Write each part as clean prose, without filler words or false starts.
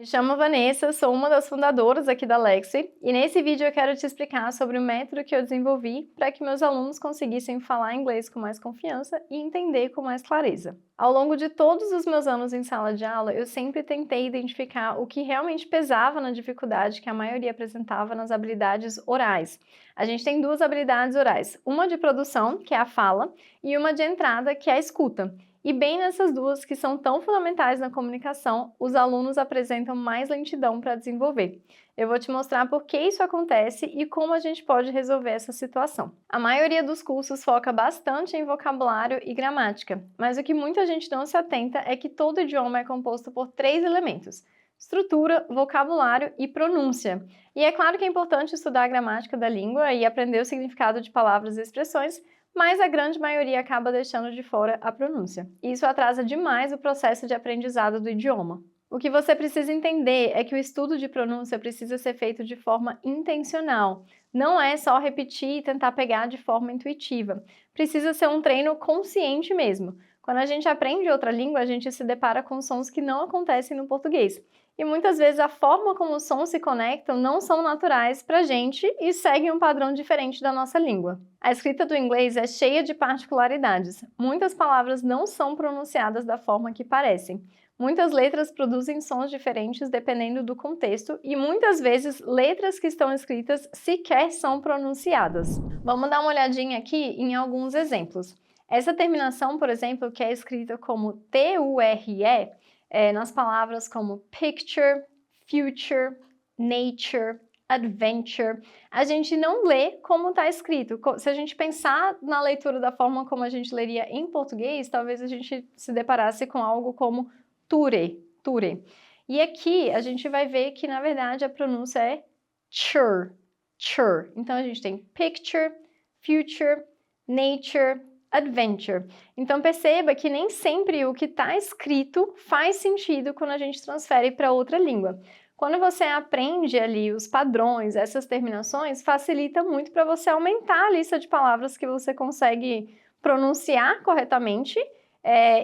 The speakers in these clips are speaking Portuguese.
Me chamo Vanessa, sou uma das fundadoras aqui da Lexi e nesse vídeo eu quero te explicar sobre o método que eu desenvolvi para que meus alunos conseguissem falar inglês com mais confiança e entender com mais clareza. Ao longo de todos os meus anos em sala de aula, eu sempre tentei identificar o que realmente pesava na dificuldade que a maioria apresentava nas habilidades orais. A gente tem duas habilidades orais, uma de produção, que é a fala, e uma de entrada, que é a escuta. E bem nessas duas, que são tão fundamentais na comunicação, os alunos apresentam mais lentidão para desenvolver. Eu vou te mostrar por que isso acontece e como a gente pode resolver essa situação. A maioria dos cursos foca bastante em vocabulário e gramática, mas o que muita gente não se atenta é que todo idioma é composto por 3 elementos: estrutura, vocabulário e pronúncia. E é claro que é importante estudar a gramática da língua e aprender o significado de palavras e expressões, mas a grande maioria acaba deixando de fora a pronúncia. Isso atrasa demais o processo de aprendizado do idioma. O que você precisa entender é que o estudo de pronúncia precisa ser feito de forma intencional. Não é só repetir e tentar pegar de forma intuitiva. Precisa ser um treino consciente mesmo. Quando a gente aprende outra língua, a gente se depara com sons que não acontecem no português. E muitas vezes a forma como os sons se conectam não são naturais para a gente e seguem um padrão diferente da nossa língua. A escrita do inglês é cheia de particularidades. Muitas palavras não são pronunciadas da forma que parecem. Muitas letras produzem sons diferentes dependendo do contexto e muitas vezes letras que estão escritas sequer são pronunciadas. Vamos dar uma olhadinha aqui em alguns exemplos. Essa terminação, por exemplo, que é escrita como T-U-R-E, nas palavras como picture, future, nature, adventure, a gente não lê como está escrito. Se a gente pensar na leitura da forma como a gente leria em português, talvez a gente se deparasse com algo como ture, ture. E aqui a gente vai ver que, na verdade, a pronúncia é chur, chur. Então a gente tem picture, future, nature, adventure. Então perceba que nem sempre o que está escrito faz sentido quando a gente transfere para outra língua. Quando você aprende ali os padrões, essas terminações, facilita muito para você aumentar a lista de palavras que você consegue pronunciar corretamente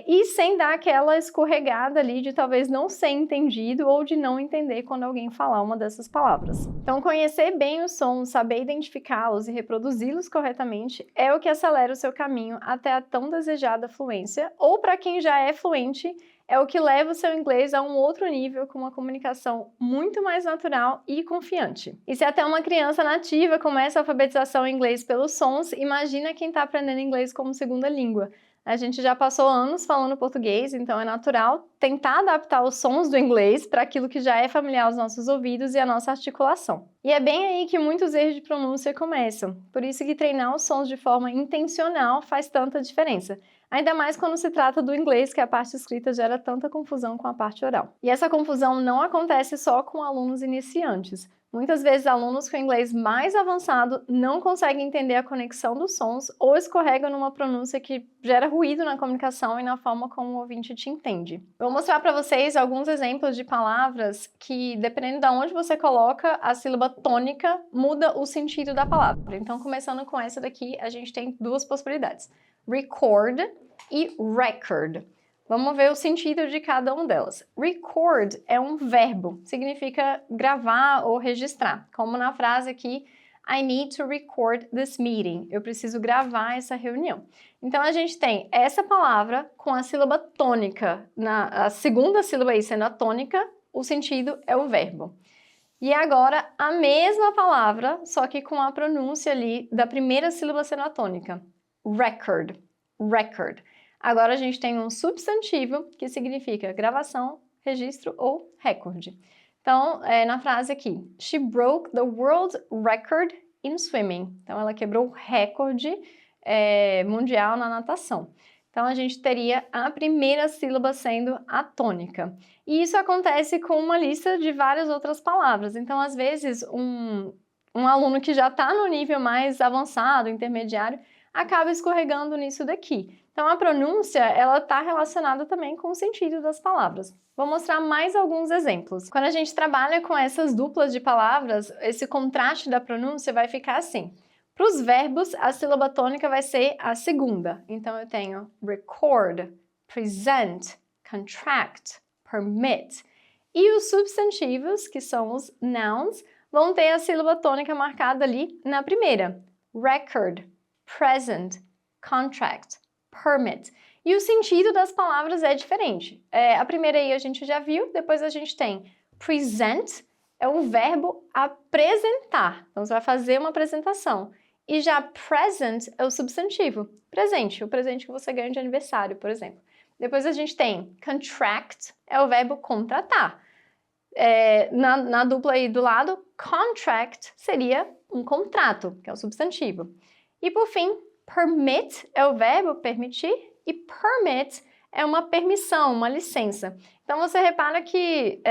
e sem dar aquela escorregada ali de talvez não ser entendido ou de não entender quando alguém falar uma dessas palavras. Então, conhecer bem os sons, saber identificá-los e reproduzi-los corretamente é o que acelera o seu caminho até a tão desejada fluência, ou para quem já é fluente, é o que leva o seu inglês a um outro nível com uma comunicação muito mais natural e confiante. E se até uma criança nativa começa a alfabetização em inglês pelos sons, imagina quem está aprendendo inglês como segunda língua. A gente já passou anos falando português, então é natural tentar adaptar os sons do inglês para aquilo que já é familiar aos nossos ouvidos e à nossa articulação. E é bem aí que muitos erros de pronúncia começam. Por isso que treinar os sons de forma intencional faz tanta diferença. Ainda mais quando se trata do inglês, que a parte escrita gera tanta confusão com a parte oral. E essa confusão não acontece só com alunos iniciantes. Muitas vezes, alunos com inglês mais avançado não conseguem entender a conexão dos sons ou escorregam numa pronúncia que gera ruído na comunicação e na forma como o ouvinte te entende. Eu vou mostrar para vocês alguns exemplos de palavras que, dependendo de onde você coloca a sílaba tônica, muda o sentido da palavra. Então, começando com essa daqui, a gente tem duas possibilidades: record e record. Vamos ver o sentido de cada uma delas. Record é um verbo, significa gravar ou registrar, como na frase aqui, I need to record this meeting. Eu preciso gravar essa reunião. Então a gente tem essa palavra com a sílaba tônica, a segunda sílaba aí sendo a tônica, o sentido é o verbo. E agora a mesma palavra, só que com a pronúncia ali da primeira sílaba sendo a tônica. Record, record. Agora a gente tem um substantivo que significa gravação, registro ou recorde. Então, na frase aqui, she broke the world record in swimming. Então, ela quebrou o recorde mundial na natação. Então, a gente teria a primeira sílaba sendo a tônica. E isso acontece com uma lista de várias outras palavras. Então, às vezes, um aluno que já está no nível mais avançado, intermediário, acaba escorregando nisso daqui. Então, a pronúncia, ela está relacionada também com o sentido das palavras. Vou mostrar mais alguns exemplos. Quando a gente trabalha com essas duplas de palavras, esse contraste da pronúncia vai ficar assim. Para os verbos, a sílaba tônica vai ser a segunda. Então, eu tenho record, present, contract, permit. E os substantivos, que são os nouns, vão ter a sílaba tônica marcada ali na primeira. Record, present, contract, permit. E o sentido das palavras é diferente. A primeira aí a gente já viu, depois a gente tem present, é o verbo apresentar. Então, você vai fazer uma apresentação. E já present é o substantivo, presente, o presente que você ganha de aniversário, por exemplo. Depois a gente tem contract, é o verbo contratar. Na dupla aí do lado, contract seria um contrato, que é o substantivo. E por fim, permit é o verbo permitir e permit é uma permissão, uma licença. Então você repara que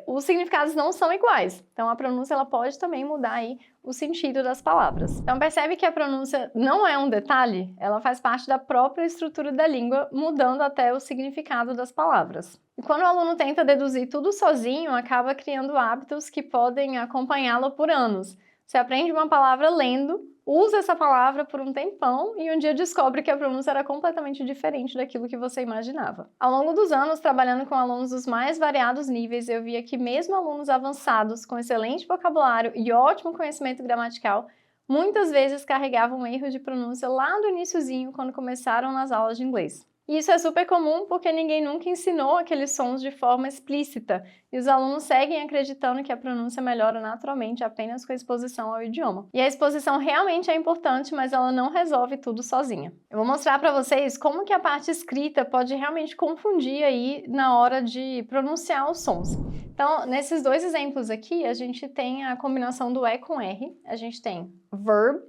os significados não são iguais. Então a pronúncia ela pode também mudar aí o sentido das palavras. Então percebe que a pronúncia não é um detalhe, ela faz parte da própria estrutura da língua, mudando até o significado das palavras. E quando o aluno tenta deduzir tudo sozinho, acaba criando hábitos que podem acompanhá-lo por anos. Você aprende uma palavra lendo, usa essa palavra por um tempão e um dia descobre que a pronúncia era completamente diferente daquilo que você imaginava. Ao longo dos anos, trabalhando com alunos dos mais variados níveis, eu via que mesmo alunos avançados, com excelente vocabulário e ótimo conhecimento gramatical, muitas vezes carregavam um erro de pronúncia lá do iniciozinho, quando começaram nas aulas de inglês. E isso é super comum porque ninguém nunca ensinou aqueles sons de forma explícita e os alunos seguem acreditando que a pronúncia melhora naturalmente apenas com a exposição ao idioma. E a exposição realmente é importante, mas ela não resolve tudo sozinha. Eu vou mostrar para vocês como que a parte escrita pode realmente confundir aí na hora de pronunciar os sons. Então, nesses dois exemplos aqui, a gente tem a combinação do E com R, a gente tem verb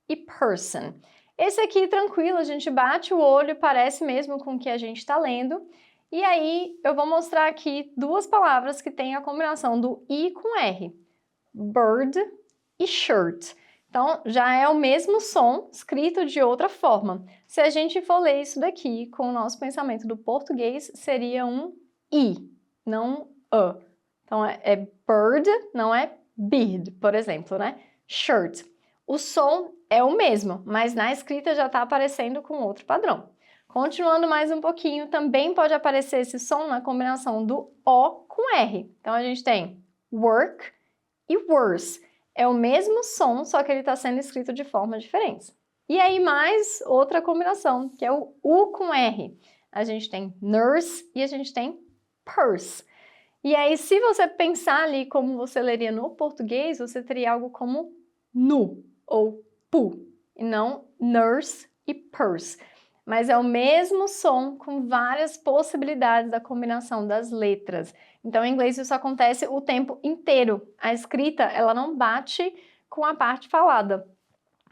e person. Esse aqui, tranquilo, a gente bate o olho, parece mesmo com o que a gente está lendo. E aí, eu vou mostrar aqui duas palavras que têm a combinação do I com R. Bird e shirt. Então, já é o mesmo som, escrito de outra forma. Se a gente for ler isso daqui com o nosso pensamento do português, seria um I, não um A. Então, é bird, não é beard, por exemplo, né? Shirt. O som é o mesmo, mas na escrita já está aparecendo com outro padrão. Continuando mais um pouquinho, também pode aparecer esse som na combinação do O com R. Então, a gente tem work e worse. É o mesmo som, só que ele está sendo escrito de formas diferentes. E aí, mais outra combinação, que é o U com R. A gente tem nurse e a gente tem purse. E aí, se você pensar ali como você leria no português, você teria algo como nu ou pu, e não nurse e purse. Mas é o mesmo som com várias possibilidades da combinação das letras. Então, em inglês isso acontece o tempo inteiro. A escrita, ela não bate com a parte falada,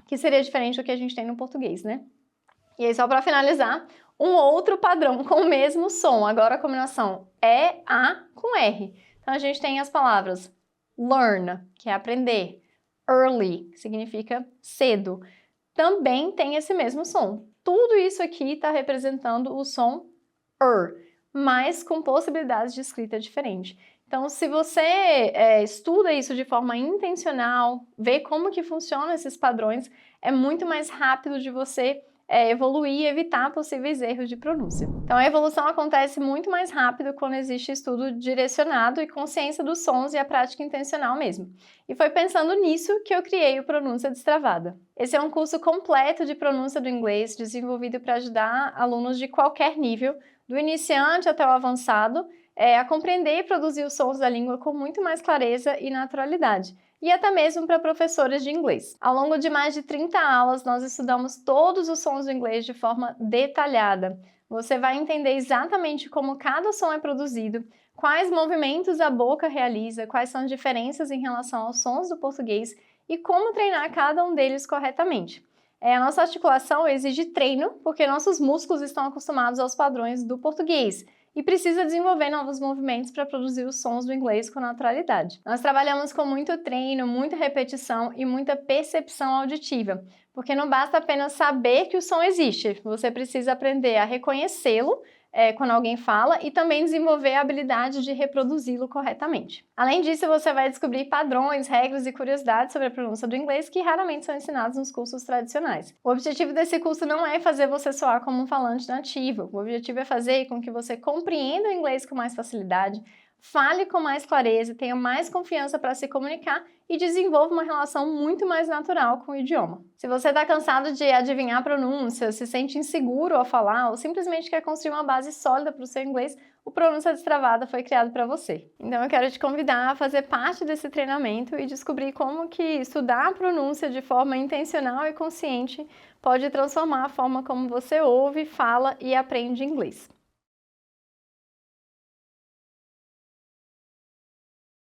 que seria diferente do que a gente tem no português, né? E aí, só para finalizar, um outro padrão com o mesmo som. Agora a combinação E-A com R. Então, a gente tem as palavras learn, que é aprender, early, que significa cedo, também tem esse mesmo som. Tudo isso aqui está representando o som mas com possibilidades de escrita diferente. Então, se você estuda isso de forma intencional, vê como que funcionam esses padrões, é muito mais rápido de você evoluir e evitar possíveis erros de pronúncia. Então, a evolução acontece muito mais rápido quando existe estudo direcionado e consciência dos sons e a prática intencional mesmo. E foi pensando nisso que eu criei o Pronúncia Destravada. Esse é um curso completo de pronúncia do inglês, desenvolvido para ajudar alunos de qualquer nível, do iniciante até o avançado, a compreender e produzir os sons da língua com muito mais clareza e naturalidade. E até mesmo para professores de inglês. Ao longo de mais de 30 aulas, nós estudamos todos os sons do inglês de forma detalhada. Você vai entender exatamente como cada som é produzido, quais movimentos a boca realiza, quais são as diferenças em relação aos sons do português e como treinar cada um deles corretamente. A nossa articulação exige treino, porque nossos músculos estão acostumados aos padrões do português e precisa desenvolver novos movimentos para produzir os sons do inglês com naturalidade. Nós trabalhamos com muito treino, muita repetição e muita percepção auditiva, porque não basta apenas saber que o som existe, você precisa aprender a reconhecê-lo quando alguém fala e também desenvolver a habilidade de reproduzi-lo corretamente. Além disso, você vai descobrir padrões, regras e curiosidades sobre a pronúncia do inglês que raramente são ensinados nos cursos tradicionais. O objetivo desse curso não é fazer você soar como um falante nativo, o objetivo é fazer com que você compreenda o inglês com mais facilidade, Fale com mais clareza, tenha mais confiança para se comunicar e desenvolva uma relação muito mais natural com o idioma. Se você está cansado de adivinhar a pronúncia, se sente inseguro ao falar ou simplesmente quer construir uma base sólida para o seu inglês, o Pronúncia Destravada foi criado para você. Então eu quero te convidar a fazer parte desse treinamento e descobrir como que estudar a pronúncia de forma intencional e consciente pode transformar a forma como você ouve, fala e aprende inglês.